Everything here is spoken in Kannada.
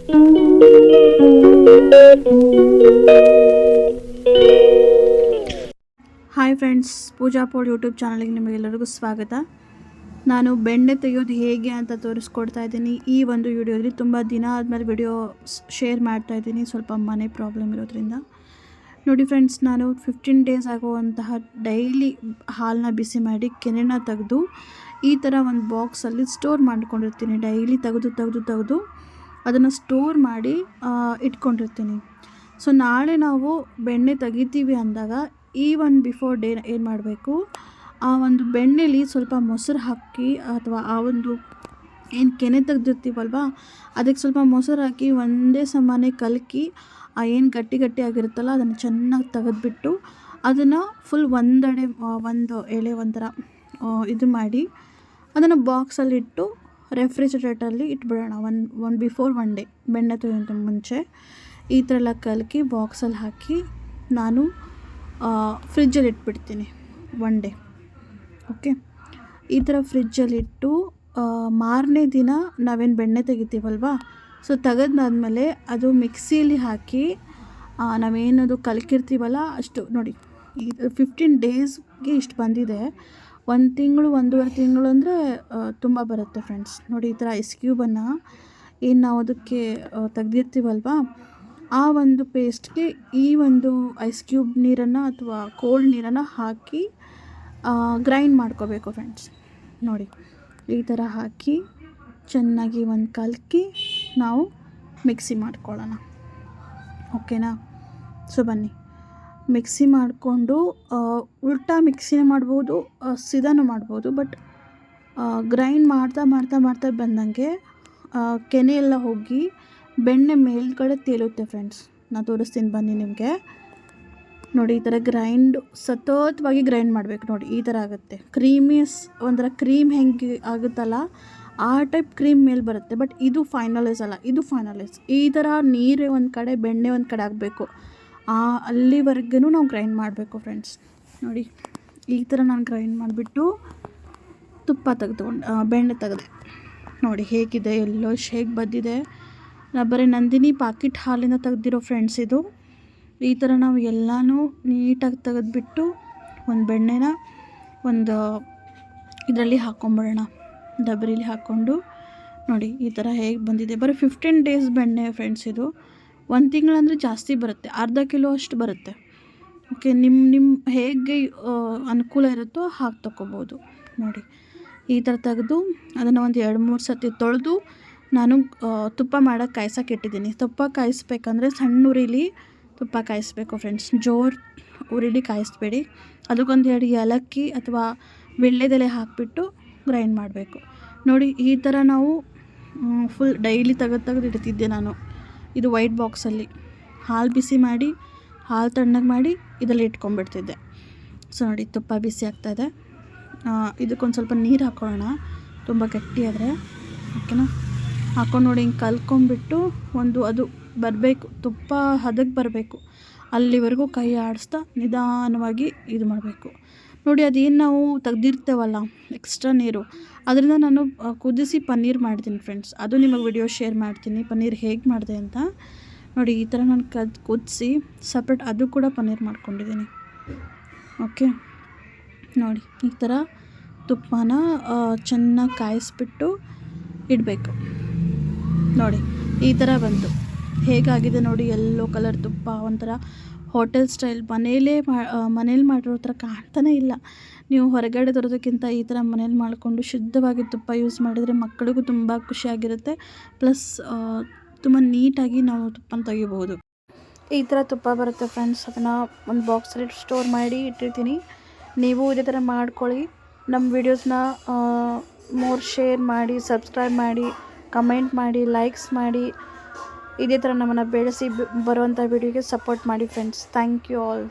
ಹಾಯ್ ಫ್ರೆಂಡ್ಸ್, ಪೂಜಾ ಪೋಲ್ ಯೂಟ್ಯೂಬ್ ಚಾನಲ್ಗೆ ನಿಮಗೆಲ್ಲರಿಗೂ ಸ್ವಾಗತ. ನಾನು ಬೆಣ್ಣೆ ತೆಗೆಯೋದು ಹೇಗೆ ಅಂತ ತೋರಿಸ್ಕೊಡ್ತಾ ಇದ್ದೀನಿ. ಈ ಒಂದು ವಿಡಿಯೋದಲ್ಲಿ ತುಂಬ ದಿನ ಆದಮೇಲೆ ವಿಡಿಯೋ ಶೇರ್ ಮಾಡ್ತಾ ಇದ್ದೀನಿ, ಸ್ವಲ್ಪ ಮನೆ ಪ್ರಾಬ್ಲಮ್ ಇರೋದ್ರಿಂದ. ನೋಡಿ ಫ್ರೆಂಡ್ಸ್, ನಾನು 15 ಡೇಸ್ ಆಗುವಂತಹ ಡೈಲಿ ಹಾಲನ್ನ ಬಿಸಿ ಮಾಡಿ ಕೆನೆನ ತೆಗೆದು ಈ ಥರ ಒಂದು ಬಾಕ್ಸಲ್ಲಿ ಸ್ಟೋರ್ ಮಾಡ್ಕೊಂಡಿರ್ತೀನಿ. ಡೈಲಿ ತೆಗೆದು ಅದನ್ನು ಸ್ಟೋರ್ ಮಾಡಿ ಇಟ್ಕೊಂಡಿರ್ತೀನಿ. ಸೊ ನಾಳೆ ನಾವು ಬೆಣ್ಣೆ ತೆಗಿತೀವಿ ಅಂದಾಗ ಈ ಒಂದು ಬಿಫೋರ್ ಡೇ ಏನು ಮಾಡಬೇಕು, ಆ ಒಂದು ಬೆಣ್ಣೆಲಿ ಸ್ವಲ್ಪ ಮೊಸರು ಹಾಕಿ ಅಥವಾ ಆ ಒಂದು ಏನು ಕೆನೆ ತೆಗೆದಿರ್ತೀವಲ್ವ ಅದಕ್ಕೆ ಸ್ವಲ್ಪ ಮೊಸರು ಹಾಕಿ ಒಂದೇ ಸಮಾನೆ ಕಲಕಿ ಆ ಏನು ಗಟ್ಟಿ ಆಗಿರುತ್ತಲ್ಲ ಅದನ್ನು ಚೆನ್ನಾಗಿ ತೆಗೆದುಬಿಟ್ಟು ಅದನ್ನು ಫುಲ್ ಒಂದು ಎಳೆ ಒಂಥರ ಇದು ಮಾಡಿ ಅದನ್ನು ಬಾಕ್ಸಲ್ಲಿಟ್ಟು ರೆಫ್ರಿಜರೇಟರಲ್ಲಿ ಇಟ್ಬಿಡೋಣ. ಬಿಫೋರ್ ಒನ್ ಡೇ ಬೆಣ್ಣೆ ತೆಗೆಯೋಂಥ ಮುಂಚೆ ಈ ಥರ ಎಲ್ಲ ಕಲಕಿ ಬಾಕ್ಸಲ್ಲಿ ಹಾಕಿ ನಾನು ಫ್ರಿಜ್ಜಲ್ಲಿ ಇಟ್ಬಿಡ್ತೀನಿ 1 ಡೇ. ಓಕೆ, ಈ ಥರ ಫ್ರಿಜ್ಜಲ್ಲಿಟ್ಟು ಮಾರನೇ ದಿನ ನಾವೇನು ಬೆಣ್ಣೆ ತೆಗಿತೀವಲ್ವ, ಸೊ ತೆಗೆದಾದ್ಮೇಲೆ ಅದು ಮಿಕ್ಸಿಯಲ್ಲಿ ಹಾಕಿ ನಾವೇನದು ಕಲಕಿರ್ತೀವಲ್ಲ ಅಷ್ಟು ನೋಡಿ, ಇದು 15 ಡೇಸ್ಗೆ ಇಷ್ಟು ಬಂದಿದೆ. 1 ತಿಂಗಳು 1.5 ತಿಂಗಳು ಅಂದರೆ ತುಂಬ ಬರುತ್ತೆ ಫ್ರೆಂಡ್ಸ್. ನೋಡಿ, ಈ ಥರ ಐಸ್ ಕ್ಯೂಬನ್ನು ಏನು ನಾವು ಅದಕ್ಕೆ ತೆಗ್ದಿರ್ತೀವಲ್ವ ಆ ಒಂದು ಪೇಸ್ಟ್ಗೆ ಈ ಒಂದು ಐಸ್ ಕ್ಯೂಬ್ ನೀರನ್ನು ಅಥವಾ ಕೋಲ್ಡ್ ನೀರನ್ನು ಹಾಕಿ ಗ್ರೈಂಡ್ ಮಾಡ್ಕೋಬೇಕು ಫ್ರೆಂಡ್ಸ್. ನೋಡಿ, ಈ ಥರ ಹಾಕಿ ಚೆನ್ನಾಗಿ ಒಂದು ಕಲಕಿ ನಾವು ಮಿಕ್ಸಿ ಮಾಡ್ಕೊಳ್ಳೋಣ. ಓಕೆನಾ? ಸೊ ಬನ್ನಿ, ಮಿಕ್ಸಿ ಮಾಡಿಕೊಂಡು ಉಲ್ಟಾ ಮಿಕ್ಸಿನೇ ಮಾಡ್ಬೋದು, ಸೀದಾನೂ ಮಾಡ್ಬೋದು. ಬಟ್ ಗ್ರೈಂಡ್ ಮಾಡ್ತಾ ಬಂದಂಗೆ ಕೆನೆ ಎಲ್ಲ ಹೋಗಿ ಬೆಣ್ಣೆ ಮೇಲ್ಗಡೆ ತೇಲುತ್ತೆ ಫ್ರೆಂಡ್ಸ್. ನಾನು ತೋರಿಸ್ತೀನಿ ಬನ್ನಿ ನಿಮಗೆ. ನೋಡಿ, ಈ ಥರ ಸತತವಾಗಿ ಗ್ರೈಂಡ್ ಮಾಡಬೇಕು. ನೋಡಿ, ಈ ಥರ ಆಗುತ್ತೆ. ಒಂಥರ ಕ್ರೀಮ್ ಹೆಂಗೆ ಆಗುತ್ತಲ್ಲ ಆ ಟೈಪ್ ಕ್ರೀಮ್ ಮೇಲೆ ಬರುತ್ತೆ. ಬಟ್ ಇದು ಫೈನಲೈಸ್ ಅಲ್ಲ, ಇದು ಫೈನಲೈಸ್. ಈ ಥರ ನೀರು ಒಂದು ಕಡೆ ಬೆಣ್ಣೆ ಒಂದು ಕಡೆ ಆಗಬೇಕು, ಅಲ್ಲಿವರೆಗೂ ನಾವು ಗ್ರೈಂಡ್ ಮಾಡಬೇಕು ಫ್ರೆಂಡ್ಸ್. ನೋಡಿ, ಈ ಥರ ನಾನು ಗ್ರೈಂಡ್ ಮಾಡಿಬಿಟ್ಟು ತುಪ್ಪ ಬೆಣ್ಣೆ ತೆಗೆದೆ. ನೋಡಿ ಹೇಗಿದೆ, ಎಲ್ಲೋ ಹೇಗೆ ಬಂದಿದೆ. ಬರೀ ನಂದಿನಿ ಪಾಕಿಟ್ ಹಾಲಿಂದ ತೆಗೆದಿರೋ ಫ್ರೆಂಡ್ಸ್ ಇದು. ಈ ಥರ ನಾವು ಎಲ್ಲನೂ ನೀಟಾಗಿ ತೆಗೆದುಬಿಟ್ಟು ಒಂದು ಬೆಣ್ಣೆನ ಒಂದು ಇದರಲ್ಲಿ ಹಾಕ್ಕೊಂಬಿಡೋಣ, ಡಬರಿಲಿ ಹಾಕ್ಕೊಂಡು. ನೋಡಿ ಈ ಥರ ಹೇಗೆ ಬಂದಿದೆ. ಬರೀ 15 ಡೇಸ್ ಬೆಣ್ಣೆ ಫ್ರೆಂಡ್ಸ್ ಇದು. 1 ತಿಂಗಳಂದರೆ ಜಾಸ್ತಿ ಬರುತ್ತೆ, ಅರ್ಧ ಕಿಲೋ ಅಷ್ಟು ಬರುತ್ತೆ. ಓಕೆ, ನಿಮ್ಮ ಹೇಗೆ ಅನುಕೂಲ ಇರುತ್ತೋ ಹಾಕಿ ತೊಗೋಬೋದು. ನೋಡಿ, ಈ ಥರ ತೆಗೆದು ಅದನ್ನು ಒಂದು 2-3 ಸತಿ ತೊಳೆದು ನಾನು ತುಪ್ಪ ಮಾಡೋಕ್ಕೆ ಕಾಯ್ಸೋಕೆ ಇಟ್ಟಿದ್ದೀನಿ. ತುಪ್ಪ ಕಾಯಿಸ್ಬೇಕಂದ್ರೆ ಸಣ್ಣ ಉರಿಲಿ ತುಪ್ಪ ಕಾಯಿಸ್ಬೇಕು ಫ್ರೆಂಡ್ಸ್, ಜೋರು ಉರಿಲಿ ಕಾಯಿಸ್ಬೇಡಿ. ಅದಕ್ಕೊಂದು 2 ಏಲಕ್ಕಿ ಅಥವಾ ವೀಳ್ಯದೆಲೆ ಹಾಕಿಬಿಟ್ಟು ಗ್ರೈಂಡ್ ಮಾಡಬೇಕು. ನೋಡಿ, ಈ ಥರ ನಾವು ಫುಲ್ ಡೈಲಿ ತೆಗೆದು ಇಡ್ತಿದ್ದೆ ನಾನು. ಇದು ವೈಟ್ ಬಾಕ್ಸಲ್ಲಿ ಹಾಲು ಬಿಸಿ ಮಾಡಿ, ಹಾಲು ತಣ್ಣಗೆ ಮಾಡಿ ಇದರಲ್ಲಿ ಇಟ್ಕೊಂಡ್ಬಿಡ್ತಿದ್ದೆ. ಸೊ ನೋಡಿ, ತುಪ್ಪ ಬಿಸಿ ಆಗ್ತಾಯಿದೆ. ಇದಕ್ಕೊಂದು ಸ್ವಲ್ಪ ನೀರು ಹಾಕ್ಕೊಳ್ಳೋಣ, ತುಂಬ ಗಟ್ಟಿಯಾದರೆ. ಓಕೆನಾ? ಹಾಕ್ಕೊಂಡು ನೋಡಿ, ಹಿಂಗೆ ಕಲ್ಕೊಂಬಿಟ್ಟು ಅದು ಬರಬೇಕು, ತುಪ್ಪ ಹದಕ್ಕೆ ಬರಬೇಕು, ಅಲ್ಲಿವರೆಗೂ ಕೈ ಆಡಿಸ್ತಾ ನಿಧಾನವಾಗಿ ಇದು ಮಾಡಬೇಕು. ನೋಡಿ, ಅದೇನು ನಾವು ತೆಗ್ದಿರ್ತೇವಲ್ಲ ಎಕ್ಸ್ಟ್ರಾ ನೀರು, ಅದರಿಂದ ನಾನು ಕುದಿಸಿ ಪನ್ನೀರ್ ಮಾಡ್ತೀನಿ ಫ್ರೆಂಡ್ಸ್. ಅದು ನಿಮಗೆ ವಿಡಿಯೋ ಶೇರ್ ಮಾಡ್ತೀನಿ, ಪನ್ನೀರ್ ಹೇಗೆ ಮಾಡಿದೆ ಅಂತ. ನೋಡಿ, ಈ ಥರ ನಾನು ಕುದಿಸಿ ಸಪ್ರೇಟ್ ಅದು ಕೂಡ ಪನ್ನೀರ್ ಮಾಡ್ಕೊಂಡಿದ್ದೀನಿ. ಓಕೆ, ನೋಡಿ ಈ ಥರ ತುಪ್ಪನ ಚೆನ್ನಾಗಿ ಕಾಯಿಸ್ಬಿಟ್ಟು ಇಡಬೇಕು. ನೋಡಿ, ಈ ಥರ ಬಂತು. ಹೇಗಾಗಿದೆ ನೋಡಿ, ಯೆಲ್ಲೋ ಕಲರ್ ತುಪ್ಪ, ಒಂಥರ ಹೋಟೆಲ್ ಸ್ಟೈಲ್ ಮನೇಲಿ ಮಾಡಿರೋ ಥರ ಕಾಣ್ತಾನೇ ಇಲ್ಲ. ನೀವು ಹೊರಗಡೆ ತರೋದಕ್ಕಿಂತ ಈ ಥರ ಮನೇಲಿ ಮಾಡಿಕೊಂಡು ಶುದ್ಧವಾಗಿ ತುಪ್ಪ ಯೂಸ್ ಮಾಡಿದರೆ ಮಕ್ಕಳಿಗೂ ತುಂಬ ಖುಷಿಯಾಗಿರುತ್ತೆ. ಪ್ಲಸ್ ತುಂಬ ನೀಟಾಗಿ ನಾವು ತುಪ್ಪನ ತೆಗಿಬೋದು. ಈ ಥರ ತುಪ್ಪ ಬರುತ್ತೆ ಫ್ರೆಂಡ್ಸ್. ಅದನ್ನು ಒಂದು ಬಾಕ್ಸಲ್ಲಿ ಸ್ಟೋರ್ ಮಾಡಿ ಇಟ್ಟಿರ್ತೀನಿ. ನೀವು ಇದೇ ಥರ ಮಾಡ್ಕೊಳ್ಳಿ. ನಮ್ಮ ವೀಡಿಯೋಸ್ನ ಮೋರ್ ಶೇರ್ ಮಾಡಿ, ಸಬ್ಸ್ಕ್ರೈಬ್ ಮಾಡಿ, ಕಮೆಂಟ್ ಮಾಡಿ, ಲೈಕ್ಸ್ ಮಾಡಿ. ಇದೇ ಥರ ನಮ್ಮನ್ನು ಬೆಳೆಸಿ ಬರುವಂಥ ವಿಡಿಯೋಗೆ ಸಪೋರ್ಟ್ ಮಾಡಿ ಫ್ರೆಂಡ್ಸ್. Thank you all.